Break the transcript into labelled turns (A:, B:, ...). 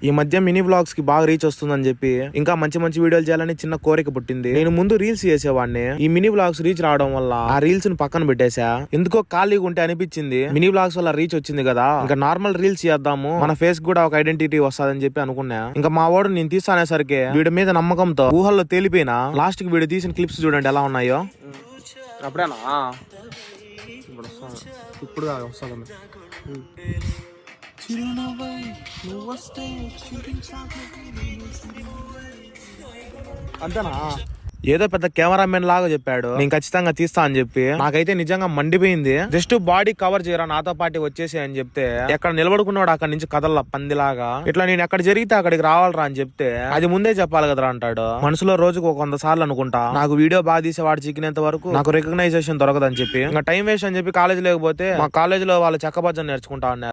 A: ఈ మధ్య mini vlogs కి బాగా రీచ్ వస్తుందని చెప్పి ఇంకా మంచి మంచి వీడియోలు చేయాలని చిన్న కోరిక పుట్టింది. నేను ముందు రీల్స్ చేసేవాడిని. ఈ మినీ వ్లాగ్స్ రీచ్ రావడం వల్ల ఆ రీల్స్ ని పక్కన పెట్టేశా. ఎందుకో ఖాళీగా ఉంటే అనిపించింది మినీ వ్లాగ్స్ వల్ల రీచ్ వచ్చింది కదా, ఇంకా నార్మల్ రీల్స్ చేద్దాము, మన ఫేస్ కూడా ఒక ఐడెంటిటీ వస్తుందని చెప్పి అనుకున్నా. ఇంకా మా వాడు నేను తీస్తానేసరికి వీడి మీద నమ్మకంతో ఊహల్లో తేలిపోయినా లాస్ట్ కి వీడు తీసిన క్లిప్స్ చూడండి ఎలా ఉన్నాయో.
B: అప్పుడేనా ఇప్పుడు వస్తుంది. అంతేనా?
A: ఏదో పెద్ద కెమెరామెన్ లాగా చెప్పాడు, నేను ఖచ్చితంగా తీస్తా అని చెప్పి. నాకైతే నిజంగా మండిపోయింది. జస్ట్ బాడీ కవర్ చేయరా నాతో పాటు వచ్చేసి అని చెప్తే ఎక్కడ నిలబడుకున్నాడు అక్కడి నుంచి కదల్లా పందిలాగా. ఇట్లా నేను ఎక్కడ జరిగితే అక్కడికి రావాలరా అని చెప్తే అది ముందే చెప్పాలి కదరా అంటాడు. మనసులో రోజుకు 100 సార్లు అనుకుంటా నాకు వీడియో బాగా తీసేవాడు చిక్కినంత వరకు నాకు రికగ్నైజేషన్ దొరకదని చెప్పి. ఇంకా టైం వేస్ట్ అని చెప్పి కాలేజ్ లేకపోతే మా కాలేజ్ లో వాళ్ళు చెక్కబజ్జని నేర్చుకుంటా ఉన్నారు.